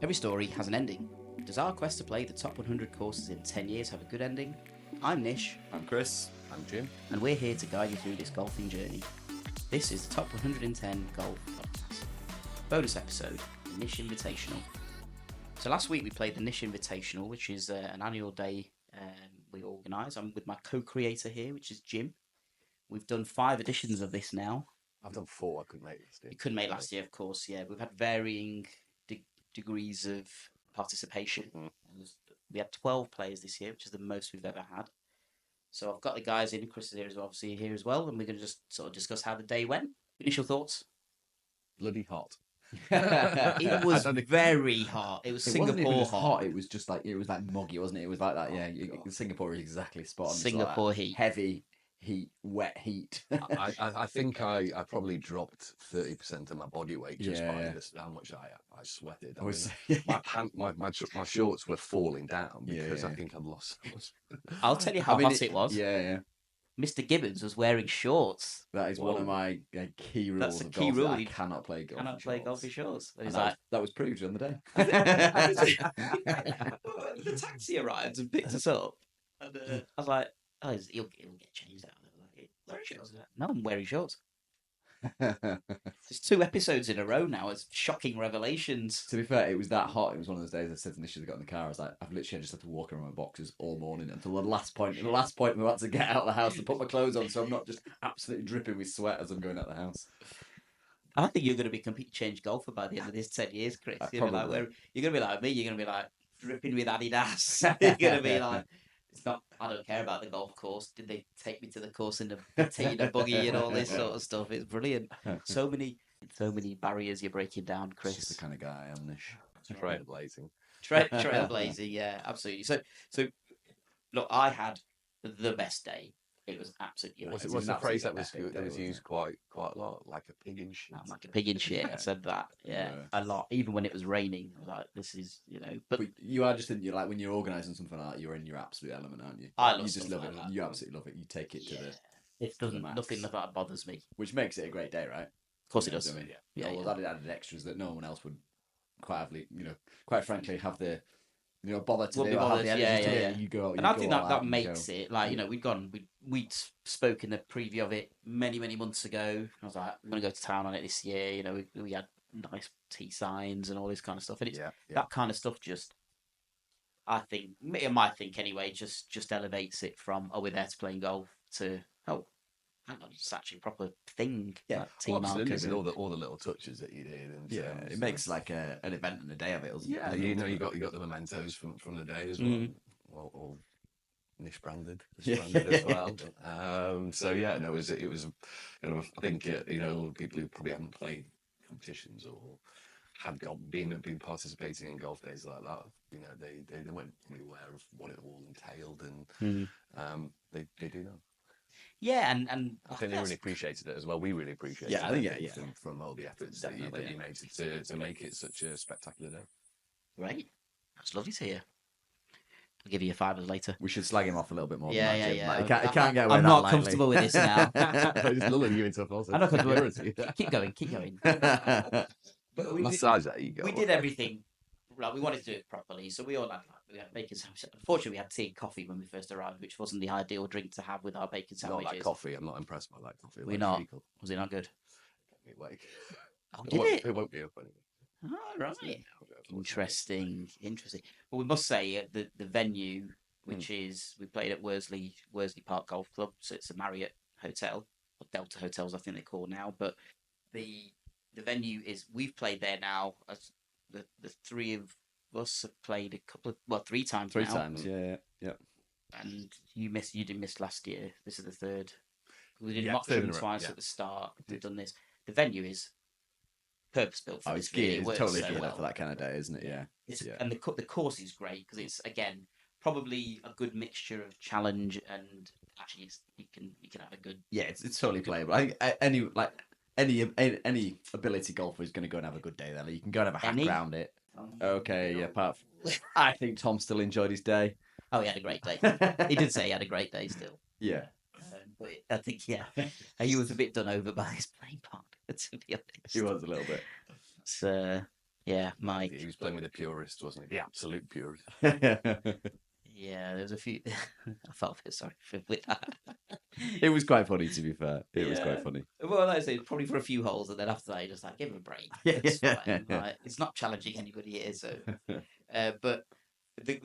Every story has an ending. Does our quest to play the top 100 courses in 10 years have a good ending? I'm Nish. I'm Chris. I'm Jim. And we're here to guide you through this golfing journey. This is the Top 110 Golf Podcast. Bonus episode, the Nish Invitational. So last week we played the Nish Invitational, which is an annual day we organise. I'm with my co-creator here, which is Jim. We've done 5 editions of this now. I've done 4. I couldn't make last year. You couldn't make last year, of course, yeah. We've had varying degrees of participation. Mm-hmm. We had 12 players this year, which is the most we've ever had. So I've got the guys in. Chris is here as well, obviously here as well, and we're going to just sort of discuss how the day went. Initial thoughts? Bloody hot. It was very hot. It was Singapore hot. It was just like muggy, wasn't it? It was like that. Yeah, Singapore is exactly spot on. Singapore like heat, heavy heat, wet heat. I think I probably dropped 30% of my body weight just by this, how much I sweated. My shorts were falling down because I think I'd lost. I'll tell you how hot it was. Yeah. Mr. Gibbons was wearing shorts. That is one of my key rules. That's a of key golf, rule. I cannot play golf. Cannot play golf in shorts. That was proved on the day. The taxi arrived and picked us up, and I was like, "Oh, he'll get changed out." Wearing shorts? No, I'm wearing shorts. There's 2 episodes in a row now as shocking revelations. To be fair, it was that hot. It was one of those days I said to Nish as I got in the car, I was like, I've literally just had to walk around my boxes all morning until the last point. The last point I'm about to get out of the house to put my clothes on, so I'm not just absolutely dripping with sweat as I'm going out of the house. I think you're going to be completely changed golfer by the end of this 10 years, Chris. You're going to be like me. You're going to be like dripping with Adidas. You're going to be like, it's not. I don't care about the golf course. Did they take me to the course in a Tina buggy and all this sort of stuff? It's brilliant. So many barriers you're breaking down, Chris. That's the kind of guy I am, Nish. Trailblazing. Trailblazing, yeah, absolutely. So look, I had the best day. It was absolutely. What's the phrase that was used quite a lot? Like a pig in shit. Like a pig in shit. I said that, a lot. Even when it was raining, I was like, "This is, But you are just like when you're organising something like that, you're in your absolute element, aren't you? I love. You just love it. That. You absolutely love it. You take it to the. It doesn't. Nothing of that bothers me. Which makes it a great day, right? Of course it does. All added extras that no one else would quite frankly have the. Bother to do. Have the energy to do. You go. And I think that makes it like we'd spoke in the preview of it many months ago. I was like, I'm going to go to town on it this year. We had nice tee signs and all this kind of stuff, and it's that kind of stuff. Just, I think, I might think anyway, just elevates it from we're there to playing golf to hang on, it's actually a proper thing. Yeah, like team markers and all the little touches that you did. And it makes like an event and a day of it. Yeah, you got the mementos from the day as well. All Nish branded as well. It was. I think people who probably haven't played competitions or had been participating in golf days like that. They weren't really aware of what it all entailed, and they do now. Yeah, and I think they really appreciated it as well. We really appreciated it. I think from all the efforts that you made to make it such a spectacular day. Great. That's lovely to hear. I'll give you a $5 later. We should slag him off a little bit more. Yeah. It can't get away I'm that not lightly. comfortable with this now. I'm just lulling you into a false I'm not comfortable with it. Keep going. But massage that ego. We did everything. Like, we wanted to do it properly, so we all had bacon sandwiches. Unfortunately, we had tea and coffee when we first arrived, which wasn't the ideal drink to have with our bacon sandwiches. Not that coffee. I'm not impressed by that coffee. We're not. Was it not good? Oh, did it? It won't be up anyway. Oh, right. Interesting. Well, we must say the venue, which is, we played at Worsley Park Golf Club, so it's a Marriott hotel, or Delta Hotels, I think they're called now. But the venue is, we've played there now as the 3 of us have played 3 times. 3 now. times, yeah. And you didn't miss last year. This is the 3rd. We did Moxham twice at the start. We've done this. The venue is purpose-built for this. It's totally geared for that kind of day, isn't it? Yeah. And the course is great because it's, again, probably a good mixture of challenge and actually you can have a good. Yeah, it's totally playable. I think any ability golfer is going to go and have a good day there. Like, you can go and have a hack around it. Okay, yeah. I think Tom still enjoyed his day. Oh, he had a great day. He did say he had a great day still. Yeah. But I think, he was a bit done over by his playing partner, to be honest. He was a little bit. So, Yeah, Mike. He was playing with the purists, wasn't he? The absolute purist. Yeah, there was a few. I felt a bit sorry with that. It was quite funny, to be fair. It was quite Yeah. funny. Well, like I say, probably for a few holes, and then after that, you just like give him a break. It's fine. Like, it's not challenging anybody here, so. But it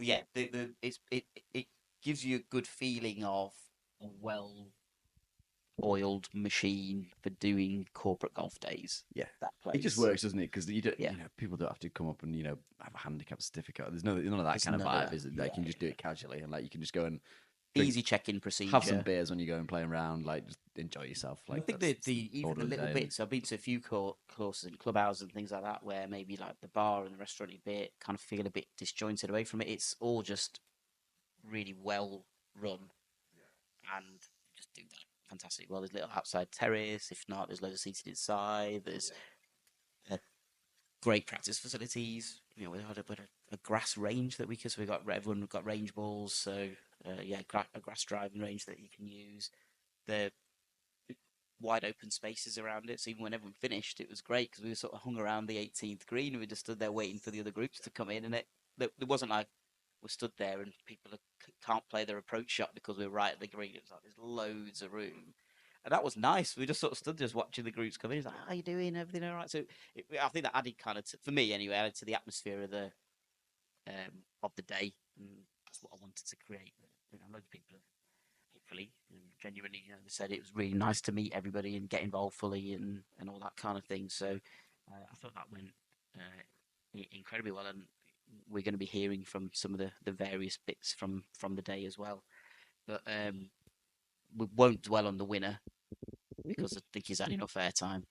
gives you a good feeling of a well-oiled machine for doing corporate golf days. Yeah, that place. It just works, doesn't it? Because you don't, Yeah. you know, people don't have to come up and have a handicap certificate. There's none of that There's kind of none of vibe, that. is it? Like, you can just do it casually, and like you can just go and Easy check-in procedure. have some beers when you go and play around. Like, just enjoy yourself. Like, I think even order the of the little day. bits. I've been to a few courses and clubhouses and things like that where maybe like the bar and the restaurant bit kind of feel a bit disjointed away from it. It's all just really well run, and just do that fantastic. Well, there's a little outside terrace. If not, there's loads of seating inside. There's great practice facilities. You know, we had a grass range that so everyone got range balls. So a grass driving range that you can use. The wide open spaces around it. So even when everyone finished, it was great because we were sort of hung around the 18th green and we just stood there waiting for the other groups to come in. And it wasn't like we stood there and people can't play their approach shot because we're right at the green. It was like there's loads of room. And that was nice. We just sort of stood just watching the groups come in. It's like, how you doing? Everything all right? So I think that added kind of, for me anyway, added to the atmosphere of the day. And that's what I wanted to create. You know, loads of people hopefully and genuinely they said it was really nice to meet everybody and get involved fully and all that kind of thing. So I thought that went incredibly well. And we're going to be hearing from some of the various bits from the day as well. But we won't dwell on the winner because I think he's had enough airtime.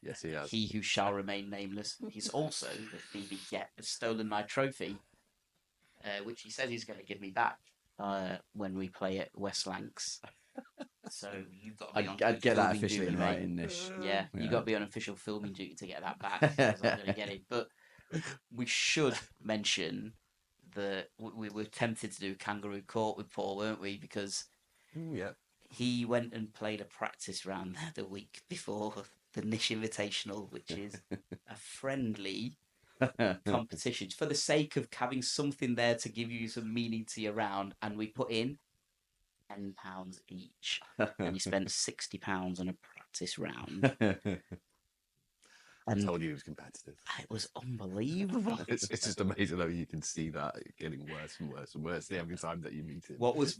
Yes, he has. He who shall remain nameless. He's also the Phoebe Get has stolen my trophy, which he says he's going to give me back when we play at West Lancs. So you've got to be on I'd get that filming officially duty, in mate. writing, Nish. Yeah, you got to be on official filming duty to get that back. Because I'm going to get it. But we should mention that we were tempted to do Kangaroo Court with Paul, weren't we? Because he went and played a practice round the week before the Nish Invitational, which is a friendly competition for the sake of having something there to give you some meaning to your round. And we put in £10 each, and he spent £60 on a practice round. I told you he was competitive. It was unbelievable. It's just amazing how you can see that getting worse and worse and worse every time that you meet him. What was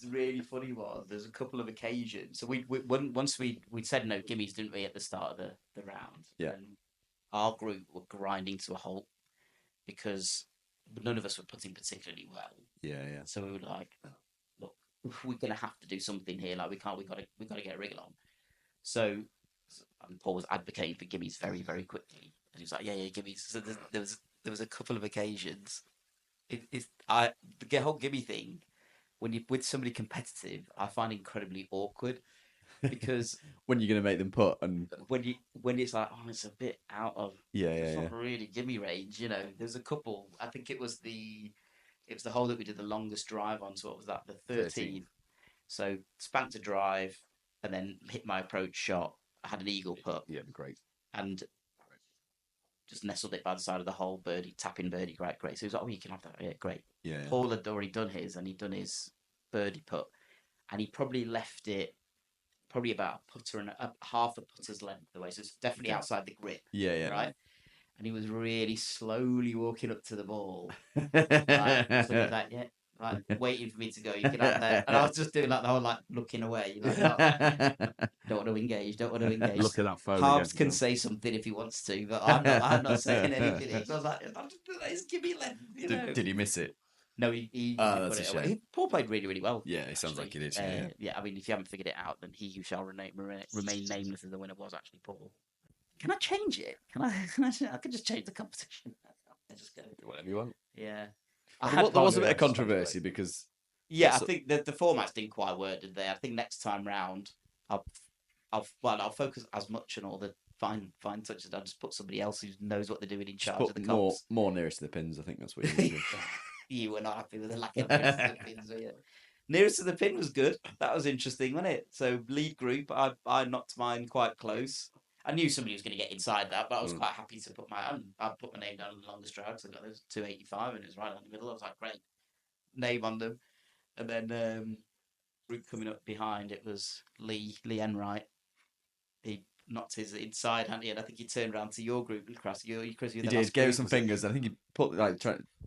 really funny was there's a couple of occasions. So once we said no gimmies, didn't we, at the start of the round? Yeah. And our group were grinding to a halt because none of us were putting particularly well. Yeah. So we were like, look, we're gonna have to do something here. Like we gotta get a wriggle on. So Paul was advocating for gimmies very, very quickly, and he was like, "Yeah, gimmies." So there was a couple of occasions. The whole gimme thing, when you're with somebody competitive, I find incredibly awkward because when you're going to make them put and when it's like, oh, it's a bit out of it's not really gimme range. You know, there's a couple. I think it was the hole that we did the longest drive on. So what was that? The 13th. So spanked a drive and then hit my approach shot. I had an eagle putt. Yeah, great. And just nestled it by the side of the hole, tapping birdie, great. So he was like, oh, you can have that. Yeah, great. Yeah. Paul had already done his, and he'd done his birdie putt. And he probably left it about a putter and half a putter's length away. So it's definitely outside the grip. Yeah. Right? And he was really slowly walking up to the ball. So he was like, yeah. Like waiting for me to go, you can have that. And I was just doing like the whole looking away. Like, don't want to engage. Look at that phone. Harbs can say something if he wants to, but I'm not saying anything. So I was like, just give me length. Did he miss it? No, he that's a shame. Paul played really, really well. Yeah, it sounds like it is. Yeah, I mean, if you haven't figured it out, then he who shall remain nameless as the winner was actually Paul. Can I change it? I could just change the competition. I just go whatever you want. Yeah. There was a bit of controversy because I think the formats didn't quite work, did they? I think next time round I'll focus as much on all the fine touches. I'll just put somebody else who knows what they're doing in charge of the comps. More nearest to the pins. I think that's what you need to do. You were not happy with the lack of nearest to the pins, were you? Nearest to the pin was good. That was interesting, wasn't it? So lead group, I knocked mine quite close. I knew somebody was going to get inside that, but I was quite happy to put I put my name down on the longest drive because I got those 285 and it was right down the middle. I was like, great, name on them. And then group coming up behind, it was Lee Enright. He knocked his inside, hadn't he? And I think he turned around to your group, Chris. Chris, he did, gave us some fingers. I think he put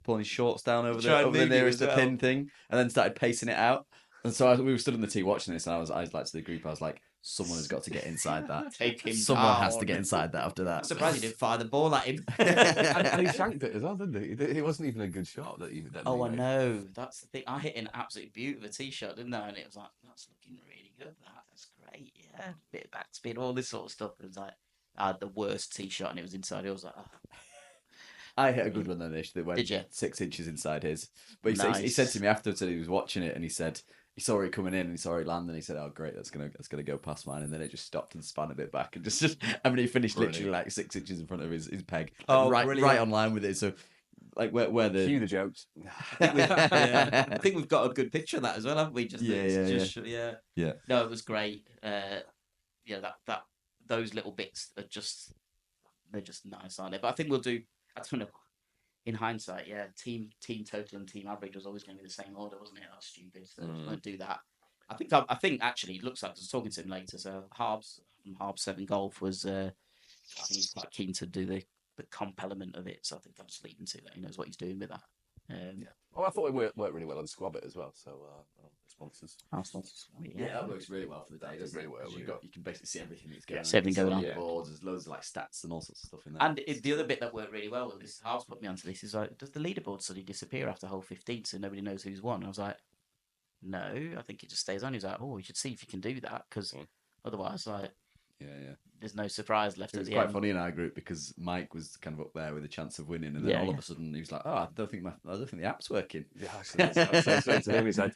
pulling his shorts down over the nearest pin thing, and then started pacing it out. And so we were stood on the tee watching this, and I was like to the group, I was like, someone has got to get inside that. Take him Someone down. has to get inside that after that. I'm surprised he didn't fire the ball at him. and he shanked it as well, didn't he? It wasn't even a good shot that he. I know. That's the thing. I hit an absolutely beautiful tee shot, didn't I? And it was like, that's looking really good. That's great. Yeah, bit of backspin, all this sort of stuff. It was like, I had the worst tee shot, and it was inside. I was like, oh. I hit a good one then, Nish, that went Did you? 6 inches inside his. But he Nice. said to me afterwards that he was watching it, and he said he saw it coming in and he saw it land, and he said, "Oh, great, that's gonna go past mine." And then it just stopped and span a bit back, and just I mean, he finished literally like 6 inches in front of his peg, right on line with it. So, like where the cue the jokes. I think we've got a good picture of that as well, haven't we? Yeah. No, it was great. That those little bits are they're just nice, aren't they? But I think we'll do. I don't know. In hindsight, yeah, team total and team average was always going to be the same order, wasn't it? That's stupid. So I won't do that. I think actually it looks like I was talking to him later. So Harbs from Harb 7 Golf was I think he's quite keen to do the comp element of it. So I think I'll just leave him to that. He knows what he's doing with that. I thought it worked really well on Squabbit as well. So sponsors. Our sponsors. Yeah, that works really well for the day, doesn't it? Really well. You can basically see everything that's going on. See everything going on. Boards, there's loads of like stats and all sorts of stuff in there. And the other bit that worked really well, this Harv's put me onto this, is like, does the leaderboard suddenly disappear after hole 15 so nobody knows who's won? I was like, no, I think it just stays on. He's like, oh, you should see if you can do that, because otherwise, like, there's no surprise left. It was quite funny in our group because Mike was kind of up there with a chance of winning, and then all of a sudden he was like, "Oh, I don't think the app's working." Yeah, I said to him, he said,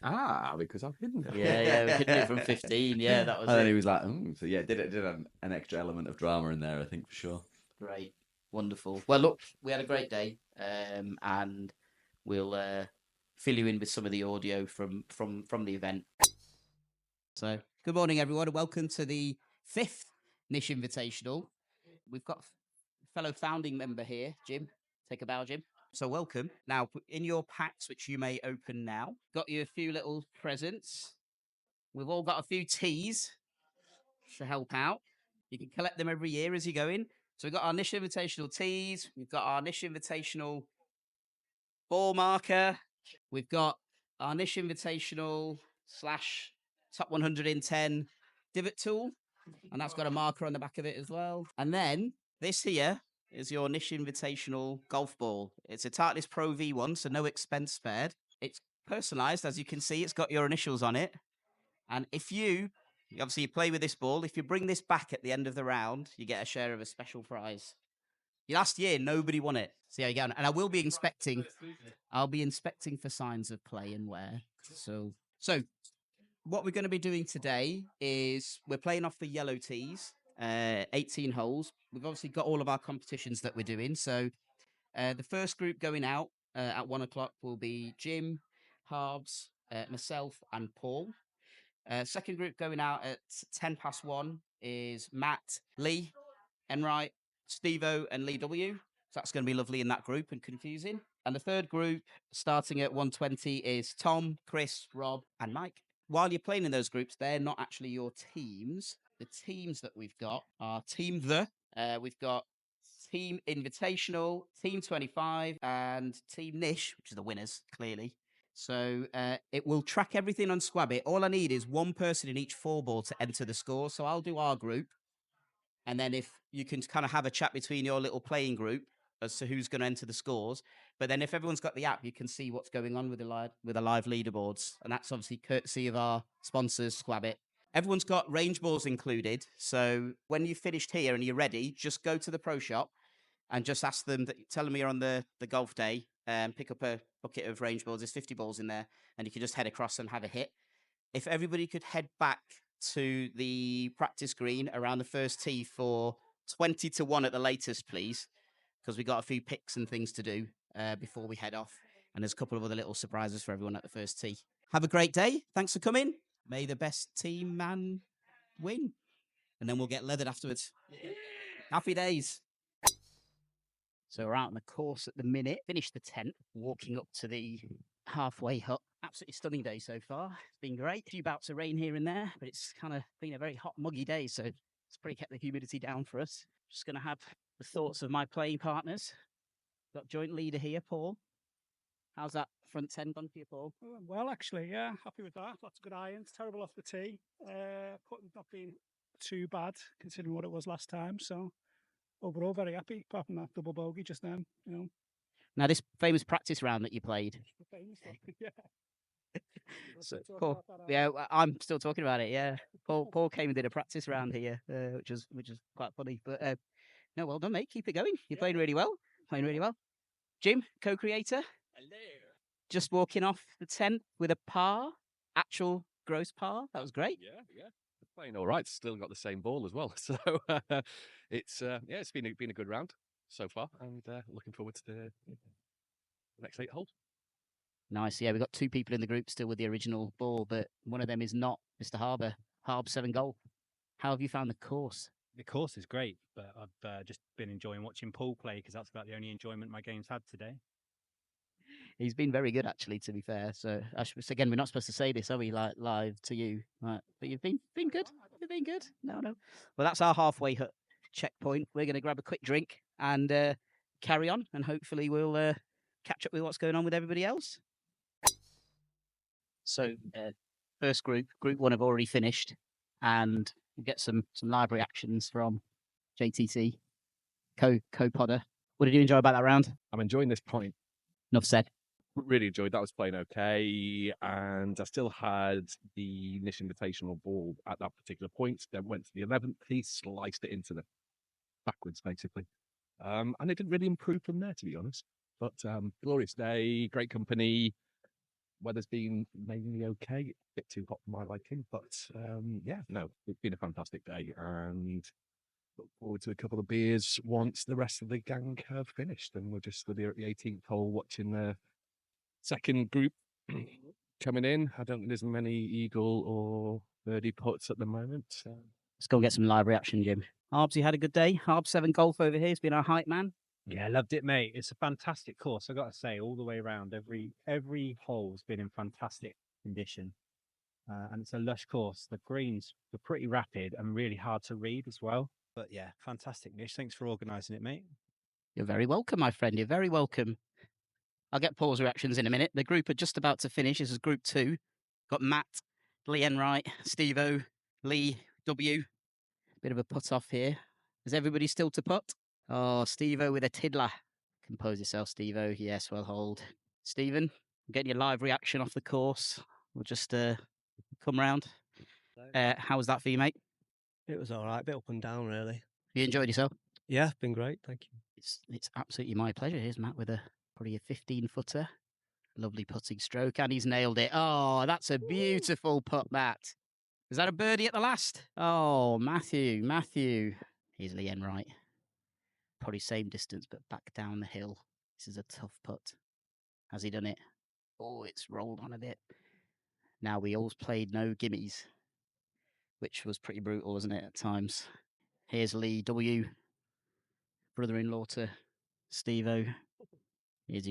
because I've hidden it. Yeah, we hidden it from 15. Yeah, that was. And then he was like, so yeah, did an extra element of drama in there, I think, for sure. Great, wonderful. Well, look, we had a great day, and we'll fill you in with some of the audio from the event. So, good morning, everyone, and welcome to the 5th Nish Invitational. We've got a fellow founding member here, Jim. Take a bow, Jim. So welcome. Now, in your packs, which you may open now, got you a few little presents. We've all got a few teas to help out. You can collect them every year as you go in. So we've got our Nish Invitational teas. We've got our Nish Invitational ball marker. We've got our Nish Invitational / top 100 in 10 divot tool. And that's got a marker on the back of it as well. And then this here is your Nish Invitational golf ball. It's a Titleist Pro V1, so no expense spared. It's personalised, as you can see. It's got your initials on it. And if you play with this ball, if you bring this back at the end of the round, you get a share of a special prize. Last year, nobody won it. See how you go. And I will be inspecting. I'll be inspecting for signs of play and wear. So what we're going to be doing today is we're playing off the yellow tees, 18 holes. We've obviously got all of our competitions that we're doing. So the first group going out at 1 o'clock will be Jim, Harbs, myself and Paul. Second group going out at 10 past 1 is Matt, Lee, Enright, Stevo and Lee W. So that's going to be lovely in that group and confusing. And the third group starting at 1:20 is Tom, Chris, Rob and Mike. While you're playing in those groups, they're not actually your teams. The teams that we've got are Team we've got Team Invitational, Team 25, and Team Nish, which are the winners, clearly. So it will track everything on Squabbit. All I need is one person in each 4-ball to enter the score. So I'll do our group. And then if you can kind of have a chat between your little playing group as to who's going to enter the scores. But then if everyone's got the app, you can see what's going on with the live leaderboards. And that's obviously courtesy of our sponsors, Squabbit. Everyone's got range balls included. So when you've finished here and you're ready, just go to the pro shop and just ask them, tell them you're on the golf day, and pick up a bucket of range balls. There's 50 balls in there, and you can just head across and have a hit. If everybody could head back to the practice green around the first tee for 20 to 1 at the latest, please, because we got a few picks and things to do before we head off. And there's a couple of other little surprises for everyone at the first tee. Have a great day. Thanks for coming. May the best team man win. and then we'll get leathered afterwards. Happy days. So we're out on the course at the minute. Finished the tent, walking up to the halfway hut. Absolutely stunning day so far. It's been great. A few bouts of rain here and there, but it's kind of been a very hot, muggy day, so it's pretty kept the humidity down for us. Just going to have the thoughts of my playing partners. Got joint leader here, Paul. How's that front 10 gone for you, Paul? Well, actually, yeah, happy with that. Lots of good irons, terrible off the tee. Putting not been too bad considering what it was last time. So overall, very happy. Apart from that double bogey just then, you know. Now, this famous practice round that you played. The famous one, yeah. So, Paul, yeah, I'm still talking about it. Yeah, Paul came and did a practice round here, which was quite funny. But no, well done, mate. Keep it going. You're playing really well. Playing really well. Jim, co-creator. Hello. Just walking off the tent with a par, actual gross par. That was great. Yeah. Playing all right. Still got the same ball as well. So it's been a good round so far, and looking forward to the next 8 holes. Nice. Yeah, we've got 2 people in the group still with the original ball, but one of them is not Mr. Harbour. Harb 7 Golf. How have you found the course? The course is great, but I've just been enjoying watching Paul play because that's about the only enjoyment my game's had today. He's been very good, actually, to be fair. So, again, we're not supposed to say this, are we, like live to you? But you've been good. You've been good. No. Well, that's our halfway hut checkpoint. We're going to grab a quick drink and carry on, and hopefully we'll catch up with what's going on with everybody else. So, first group 1 have already finished, and we'll get some live reactions from JTC, co-podder. What did you enjoy about that round? I'm enjoying this point. Enough said. Really enjoyed that. I was playing okay, and I still had the Nish Invitational ball at that particular point. Then went to the 11th. He sliced it into the backwards, basically, and it didn't really improve from there, to be honest. But glorious day, great company. Weather's been mainly okay. A bit too hot for my liking, but it's been a fantastic day, and look forward to a couple of beers once the rest of the gang have finished. And we're just with the 18th hole watching the second group coming in. I don't think there's many eagle or birdie putts at the moment. So. Let's go and get some live reaction, Jim. Harbs, you had a good day? Harb 7 Golf over here has been our hype man. Yeah, loved it, mate. It's a fantastic course. I got to say, all the way around, every hole's been in fantastic condition, and it's a lush course. The greens were pretty rapid and really hard to read as well. But yeah, fantastic, Nish. Thanks for organising it, mate. You're very welcome, my friend. You're very welcome. I'll get Paul's reactions in a minute. The group are just about to finish. This is group 2. Got Matt, Lee Enright, Steve-O, Lee, W. Bit of a putt off here. Is everybody still to putt? Oh, Steve-O with a tiddler. Compose yourself, Steve-O. Yes, well hold. Stephen, I'm getting your live reaction off the course. We'll just come round. How was that for you, mate? It was all right, a bit up and down, really. You enjoyed yourself? Yeah, been great, thank you. It's absolutely my pleasure. Here's Matt with probably a 15-footer. Lovely putting stroke, and he's nailed it. Oh, that's a beautiful putt, Matt. Is that a birdie at the last? Oh, Matthew. Here's Lee Enright. Probably same distance, but back down the hill. This is a tough putt. Has he done it? Oh, it's rolled on a bit. Now, we all played no gimmies, which was pretty brutal, wasn't it, at times? Here's Lee W, brother-in-law to Steve-O. He's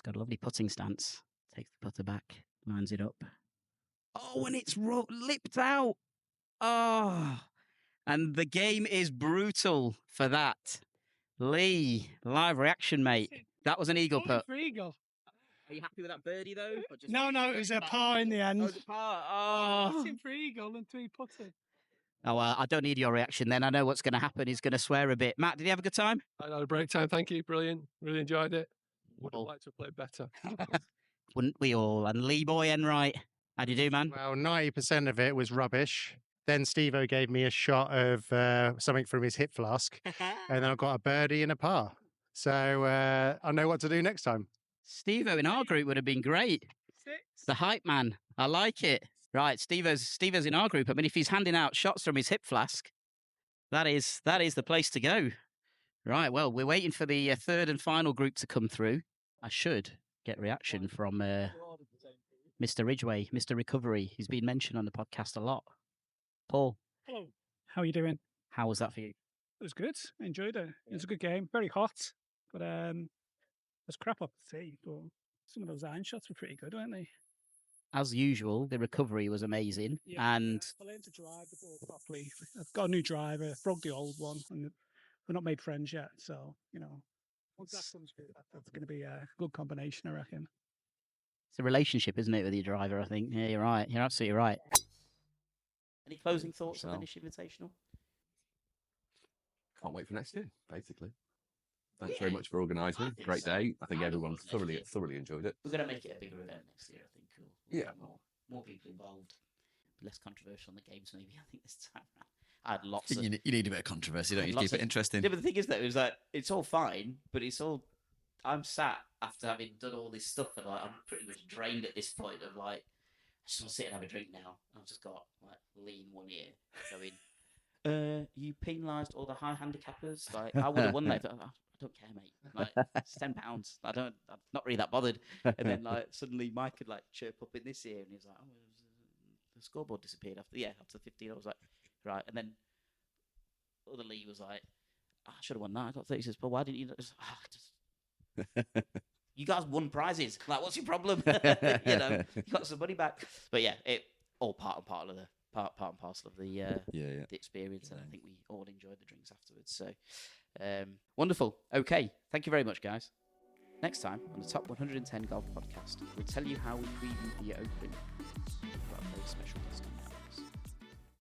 got a lovely putting stance. Takes the putter back, lines it up. Oh, and it's lipped out. Oh, and the game is brutal for that. Lee, live reaction, mate. That was an eagle putt. For eagle. Are you happy with that birdie, though? No, it was a par in the end. Oh, it was a par. Oh. For eagle and 3 putted. Oh, I don't need your reaction then. I know what's going to happen. He's going to swear a bit. Matt, did you have a good time? I had a break time. Thank you. Brilliant. Really enjoyed it. Would have liked to have played better. Wouldn't we all? And Lee Boy Enright, how'd you do, man? Well, 90% of it was rubbish. Then Steve-O gave me a shot of something from his hip flask, and then I got a birdie and a par. So I know what to do next time. Steve-O in our group would have been great. 6. The hype man. I like it. Right, Steve-O's in our group. I mean, if he's handing out shots from his hip flask, that is the place to go. Right, well, we're waiting for the third and final group to come through. I should get reaction from Mr. Ridgway, Mr. Recovery. He's been mentioned on the podcast a lot. Paul, Hello. How are you doing? How was that for you? It was good. I enjoyed it. It was a good game. Very hot, but there's crap up the tee. But some of those iron shots were pretty good, weren't they? As usual, the recovery was amazing, and I learned to drive the ball properly. I've got a new driver. Broke the old one, and we're not made friends yet. So once that comes through, that's going to be a good combination, I reckon. it's a relationship, isn't it, with your driver? I think. Yeah, you're right. You're absolutely right. Any closing thoughts on the Nish Invitational? Can't wait for next year, basically. Thanks very much for organising. Great day. I think everyone thoroughly enjoyed it. We're going to make it a bigger event next year, I think. Yeah. More people involved. Less controversial on the games, maybe, I think, this time around. I had lots You need a bit of controversy, don't you, to keep it interesting? Yeah, but the thing is, though, is that it's all fine, but it's all... I'm sat after having done all this stuff, and I'm pretty much drained at this point of, I just want to sit and have a drink now. I've just got, Lee in one ear going... you penalised all the high handicappers. I would have won that. I don't care, mate. It's £10. I'm not really that bothered. And then suddenly Mike could chirp up in this ear, and he was like, "Oh, the scoreboard disappeared after 15." I was like, right. And then other Lee was like, "I should have won that. I got 36. But why didn't you?" You guys won prizes. What's your problem? You got some money back. But yeah, it all part and parcel of the experience, and I think we all enjoyed the drinks afterwards. So wonderful. Okay, thank you very much, guys. Next time on the Top 110 Golf Podcast, we'll tell you how we previewed the Open. We've got a very special guest.